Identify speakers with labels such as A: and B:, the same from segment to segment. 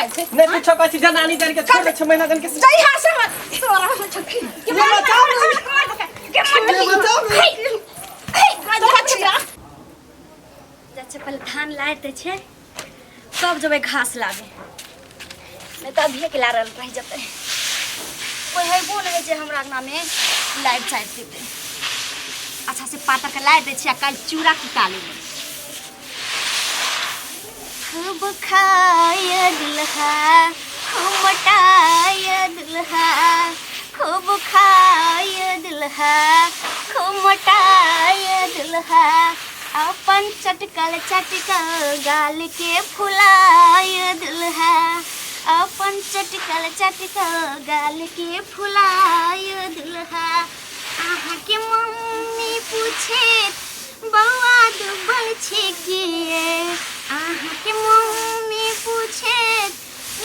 A: बुझाइ छै
B: नहीं कुछ कहै छी जनानी जन के छोड़ 6 महीना जन के
A: जय हा से तोरा छकी के बताओ
C: जाछे पहले धान लाय दे छे तब जबे घास लागे नहीं तो अभी के लारल रह जते कोई है बोल है जे हमरा अंगना में लाइट चाट देते अच्छा से पाता के लाय दे छे काल चूड़ा कुटा लेबे खूब खाय दुल्हा खूब मटाय दुल्हा खूब खाय दुल्हा खूब मटाय दुल्हा अपन चटकल गाल के फुलाय दुल्हा अपन चटकल गाल के फुलाय दुल्हा आहा के मम्मी पूछे बउआ डूबल छे किए आहा के मम्मी पूछे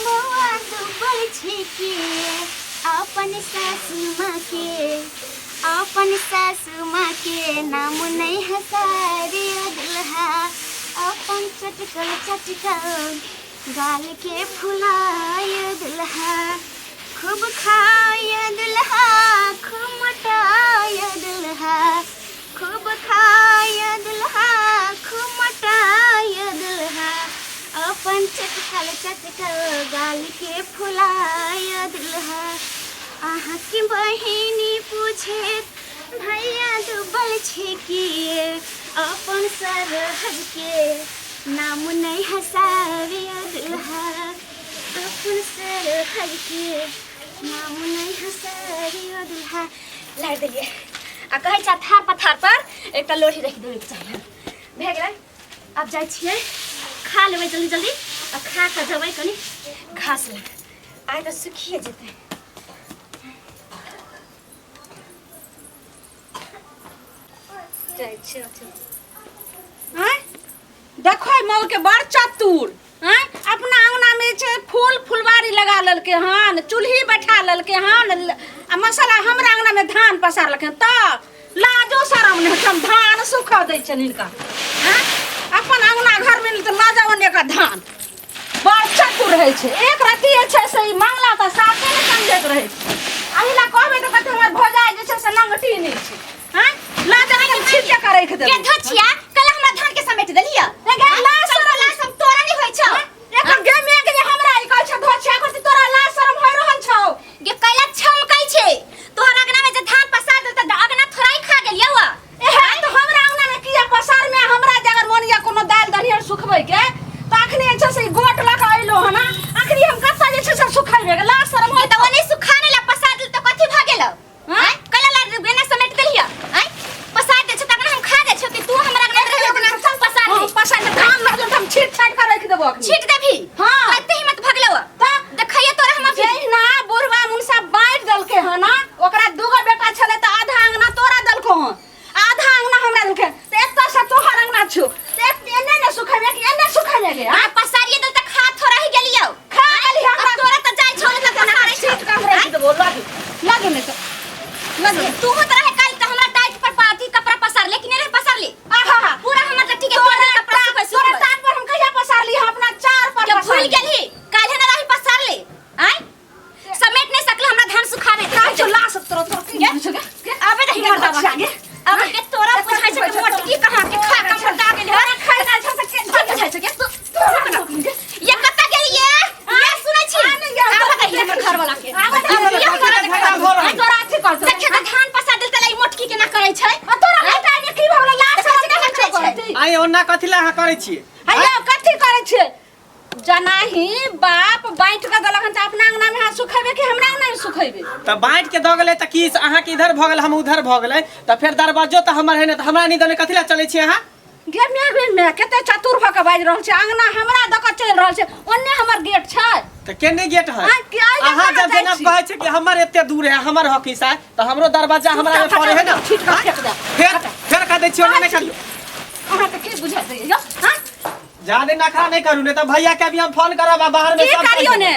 C: बउआ डूबल छे किए अपन सासू माँ के नाम नहीं हसारे दुल्हा अपन चटकल गाल के फुलाय दुल्हा खूब खाय दुल्हा खूब मटाय दुल्हा खूब खाय दुल्हा खूब मटाय दुल्हा अपन चटकल गाल के फुलाय दुल्हा आहा की बहिनी पूछे भैया डूबल छे किए अपन सरहद के नाम नहीं हसावे दुल्हा अपन सरहद के नाम नहीं हसावे दुल्हा ला देलिए आ कहे छा थार पथार पर एकटा लोढ़ी रख देबे चाहिए भे गेलै अब जाय छियै खा लेबै जल्दी जल्दी आ खा के जबै कनी घास लग आइ त सुखिए जेतै
A: देखो मौल के बड़ चतुर अपना अंगना में छे फूल फुलवारी लगा ललके हन चूल्ही बैठा ललके हन आ मसाला हमरा अंगना में धान पसार लके त लाजो शरम नहीं हम धान सुखा दै छन इनका अपन अंगना घर में त लाजवने का धान बड़ चतुर रहे छे एक राती छे से मंगला त साथे ने समझत रहे छे अहिला कहबे त कते हमर भोजाई जे छे से लंगटी नहीं छे लाजरा के छिटे करे के दे
C: के धछिया कल हमरा धान के समेट देलिया
A: लाज शरम
C: तोरा नहीं होय छौ
A: एकर गे में के हमरा ई कहै छ धछिया करती तोरा लाज शरम होय रहल छौ
C: गे कैला छमकै छे तोहर अंगना में जे धान पसार दे त अंगना थोड़ाई खा गेलिया वा
A: एहे तो हमरा अंगना में किया पसार में हमरा जगर मोनिया कोनो दाल दरियर सुखबै के त अखनी छ से गोट लगा आइलो हना अखनी हम कत्ता जे छ से सुखाइबे लाज शरम होय
C: त ओने सुखाने ला पसार दे त कथि भ गेल हैं कैला ला बेना समेट देलिया हैं पसार दे छ त हम खा दे छ तू हमरा अंगना रहे ना पसार दे
A: पसार में धान लग हम छीट छाट कर रख देबो अखनी
C: छीट देभी
A: हां
C: कते हिम्मत भगलो त देखैया तोरा हम
A: जहिना बुढ़वा मुनसा बांट दलके हना ओकरा दूगो बेटा छले त आधा अंगना तोरा दलको हन आधा अंगना हमरा दलके त एत्ता से तोहर अंगना छु त एने ने सुखाबे कि एने सुखाबे गे
C: आ पसारिए दल त खा थोड़ा ही गेलियो
A: खा गेली हमरा
C: तोरा त जाय छोड़ त ना करे
A: छीट कर रख देबो लागे ने त लागे
C: तू हो तरह काल त हमरा टाइट पर पाती कपड़ा पसार लेकिन रे पसार ले
A: आहा
C: पूरा हमर त ठीक है तोरा कपड़ा से कैसे
A: तोरा तान पर हम कहिया पसार ली अपना चार पर
C: जब भूल गेली काल ना रही पसार ले आय समेट नहीं सकले हमरा धान सुखावे
A: का जो ला सब तोरा
C: अबे नहीं करता आगे अब के तोरा बुझाइ छ कि मोटकी कहां के खा कम फटा गेल है
A: खाइ ना छ से
C: बुझाइ छ के ये कत्ता गेलिए ये सुनै छी आ बताइए हमर घर वाला के
A: तोरा अथी कर
C: देखे त धान पसार देल त लाई मोटकी के ना करे छै
A: तोरा बेटा ने की भवला लाश
C: छै
B: आई ओना कथिला हा करे छी
A: हैया कथी करे छे जनाही बाप बांट के दलहन त अपना अंगना में हाथ सुखाबे कि हमरा अंगना में सुखाबे
B: त बांट के द गेले त की अहाँ के इधर भ गेल हम उधर भ गेले त फिर दरवाजो त हमर है न त हमरा नि दने कथिला चले छी अहाँ
A: गे में केते चतुर भ के बाज रहल छे अंगना हमरा द के चल रहल छे ओन्ने हमर गेट छै
B: त केने गेट है
A: की आइ
B: अहाँ जब जेना कहै छै कि हमर एते दूर है हमर हकी सा त हमरो दरवाजा हमरा में पड़े है न
A: ठीक कर फेंक दे
B: फिर कह दे छी ओने नहीं करियो
A: हमरा त की बुझा दे यो हां
B: ज्यादा नखरा नहीं करू ने त भैया के अभी हम फोन करब बाहर में
A: की
B: सब
A: करियो ने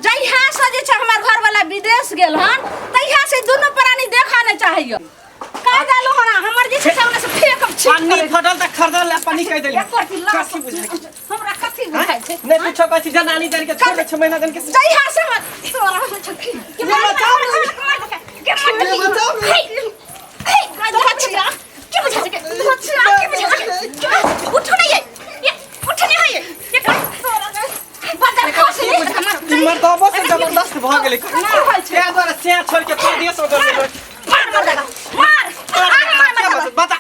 A: जइहा से जे छ हमर घर वाला विदेश गेल हन तइहा से दोनों प्राणी देखा न चाहियो कह देलु हना हमर जे छै सामने से फेकब छी
B: पानी फटल त खरदल पानी कह देली
A: करती लाश हमरा कथि बुझाइ छै
B: नहीं कुछ कहै जनानी जान के छोड़ 6 महीना दिन के
A: जइहा से मत तोरा छकी के बताओ के बताओ के बच्चा के बुझा सके बच्चा के बुझा सके उठ नहीं है ये उठ नहीं है ये बता खोस नहीं
B: मर तो बस जबरदस्त भ गेलै क्या द्वारा से छोड़ के परदेश उधर
A: मार मार
B: बता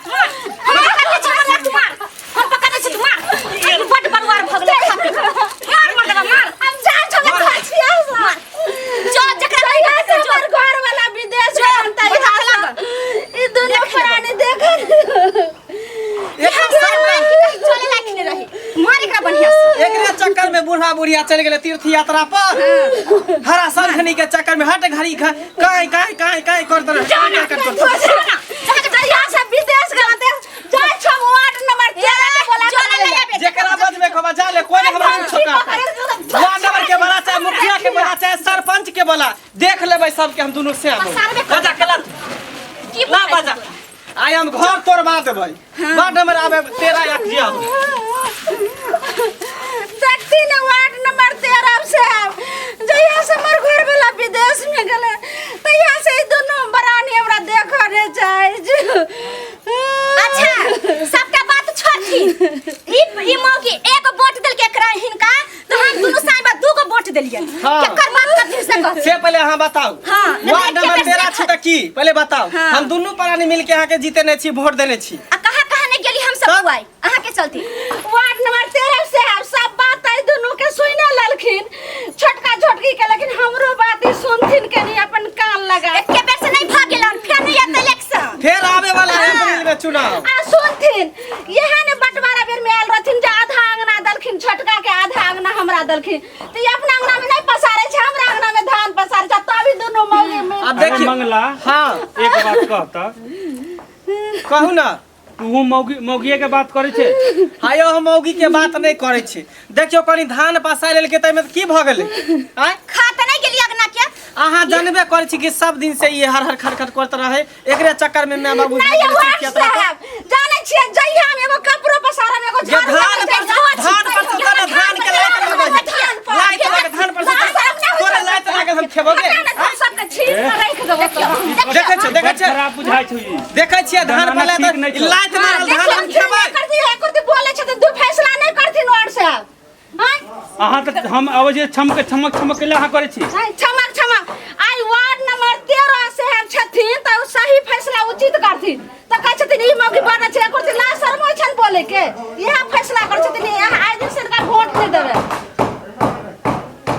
A: हम पकड़े छी तू मार बड़ बड़वार भगले मार मार हम जान छोड़ खाई छी मार जो जकरा कहिया से हमर घर वाला विदेश में अंता ई दुनिया पुरानी देख चले लाखने रही मार एकरा बढ़िया
B: एकरे चक्कर में बूढ़ा बुढ़िया चल गेले तीर्थ यात्रा पर हरा संखनी के चक्कर में हट घड़ी काई कर दे
A: यहाँ से विदेश गलते जाय छ वार्ड नंबर 13 में बोला
B: जेकरा बजबे खबा जा ले कोई हमरा कुछ करता वार्ड नंबर के बोला चाहे मुखिया के बोला चाहे सरपंच के बोला देख लेबै सब के हम दोनों से बजा गलत
A: की
B: ना बजा आई हम घर तोड़वा देबै वार्ड नंबर आबे 13 या जिया
A: देखती ना वार्ड नंबर 13 से जइया से हमर घर वाला विदेश में गेले तइया से ई दोनों बरानी हमरा देखने चाहे अच्छा सबका बात छोड़ती ई मौकी एक वोट देल के एकरा हिनका तो हम दोनों साइबा दू गो वोट देलिए केकर बात करती से
B: पहले हां बताओ वार्ड नंबर 13 छ त की पहले बताओ हम दोनों प्राणी मिलके यहां के जीते नहीं छी वोट देने छी
A: आ कहां ने गेली हम सब आई अहां के चलती वार्ड नंबर 13 से सब बात आई दोनों के सुने ललखिन छोटका छोटकी के लेकिन हमरो बात ही सुनथिन के नहीं अपन कान लगा एके बेर से नहीं भागेलन फिर नहीं आते इलेक्शन
B: फिर आवे वाला है अप्रैल में चुनाव
A: आ सुनथिन यहां ने बंटवारा बेर में आल रहथिन जे आधा अंगना दलखिन छोटका के आधा अंगना हमरा दलखिन तो ये अपना अंगना में नहीं पसारे छ हमरा अंगना में धान पसारे छ तभी दोनों मौगे में
B: अब देखिए
D: मंगला
B: हां
D: एक बात कहता
B: कहू ना
D: तू मौगिए के बात करे छे
B: हायो हम मौगी के बात नहीं करे छी देखियो कनी धान पसा लेल के तै में की भ गेलै आय
A: खाता नहीं गेली अगना के
B: आहा जानबे करे छी कि सब दिन से ये हर खरखर करत रहे एकरे चक्कर में मैं बाबू
A: नहीं जाने छिए जइहा में एगो कपड़ो पसारा में एगो
B: धान पर धान के लाइट लगे धान पर तोरा लाइट लगे हम खेबोगे
A: सबके छीन के रख देबो
B: देखे छ
D: खराब बुझाइ छै
B: देखे छिए धान पर लाइट मारल धान हम खेबै
A: करती बोले छ दू फैसला नहीं करथिन और से हां
D: अहाँ त हम आवाज छमक के लहा करे छी
A: छमक आई वार्ड नंबर 13 से छथिन त सही फैसला उचित करथिन त कहै छथिन ई मौकी बना छै करथिन ला शर्मा छन बोले के यह फैसला कर छथिन यह आज दिन सरकार वोट नहीं देबे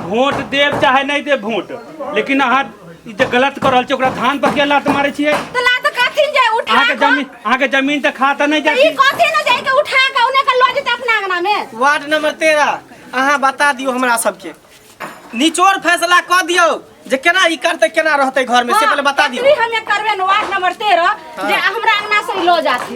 D: वोट देव चाहे नहीं देव वोट लेकिन अहाँ ई जे गलत कर रहल छै ओकरा धान पर के लात मारे छियै
A: त ला त कथिन जे उठा
D: अहाँ के जमीन त खाता नहीं जाती
A: ई कथि न जाय के उठा के उने के लऽ जेते अपना अंगना में
B: वार्ड नंबर 13 अहाँ बता दियो हमरा सबके निचोड़ फैसला क दियो जे केना ई करते केना रहते घर में से पहले बता दियो
A: हमें करबे न वार्ड नंबर 13 जे हमरा अंगना से लो जाती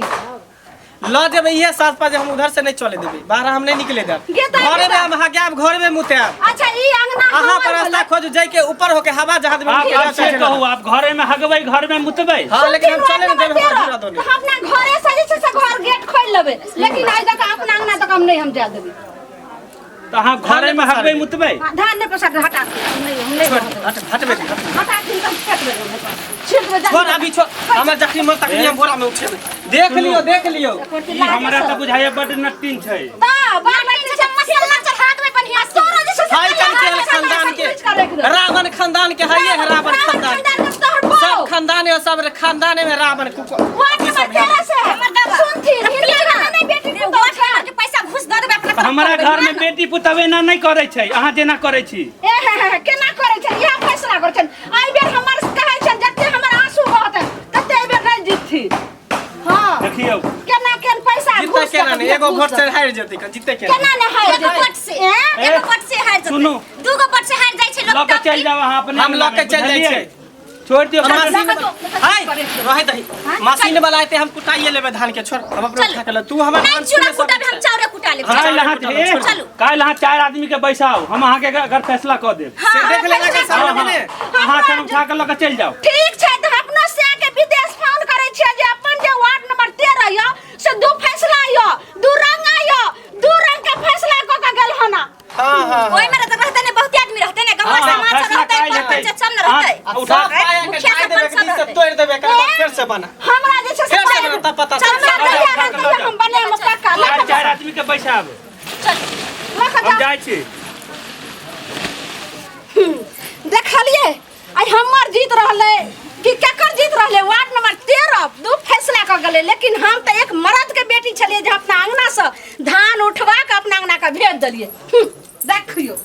B: ल जेबे ये साथ पाजे हम उधर से नहीं चले देबे बाहर हम नहीं निकले देब घरे में हम हगाब घर में मुतेब
A: अच्छा ई अंगना
B: अहाँ पर रास्ता खोज जाय के ऊपर होके हवा जहाज में
D: आप से कहू आप घरे में हगबै घर में मुतबै
B: हां लेकिन हम चले नहीं देबे हमरा दोने
A: अपना घरे से जे से घर गेट खोल लेबे लेकिन आई तक अपना अंगना तक हम नहीं हम जा देबे
D: तो अहाँ घरे में हगबै मुतबै
A: धान नहीं पसार हटा नहीं हम नहीं
B: हटबे
A: हटा दिन तक फेंक देबे छिट में
B: छोड़ अभी छोड़ हमर जखनी मन तक हम बोरा में उठेबे देख लियो
D: ई हमरा त बुझाय बड नट्टिन छै
A: ता बाबा के मसाला चढ़ा के बढ़िया तोरो जे से
B: हाय कन के खानदान के रावण खानदान के है ये रावण खानदान सब खानदान है सब खानदान में रावण
D: हमारा घर में बेटी पुतवे ना नहीं करे छै अहाँ जेना करे छी
A: केना करे छै यह फैसला करे छै आई बेर हमर कहै छै जते हमर आंसू बहत तते बेर नहीं जीतथि हां
D: देखियो
A: केना केन पैसा
B: जीते केना नहीं एगो वोट से हार जेतै जीते
A: केना नहीं हार एगो वोट से हार जेतै
D: सुनो
A: दूगो वोट से हार जाय छै लोग
D: लक चल जाओ अहाँ अपने
B: हम लक चल जाय छै
D: छोड़ दियो
B: हाय रहे दही मशीन वाला आते हम कुटाइए लेबे धान के छोड़ हम अपना उठा के ले तू हमर धान
A: चूड़ा कुटा हम चाउरे कुटा लेब
D: काल यहाँ 4 आदमी के बैसाओ हम अहाँ के घर फैसला क देब
B: से देख लेना के सामने
D: अहाँ से उठा के लक चल जाओ
A: ठीक छै त अपना से के विदेश फोन करे छै जे
B: उठा पाया के ढाई देबे के नीचे तोड़ देबे के बाद फिर से बना
A: हमरा जे छै
B: फिर से बना पता
A: चल हम बने हम पक्का
D: चार चार आदमी के पैसा आबे हम जाय छी
A: देखलिए आई हमर जीत रहले कि केकर जीत रहले वार्ड नंबर 13 दू फैसला क गेले लेकिन हम त एक मर्द के बेटी छलिए जे अपना अंगना से धान उठवा के अपना अंगना का भेज देलिए देखियो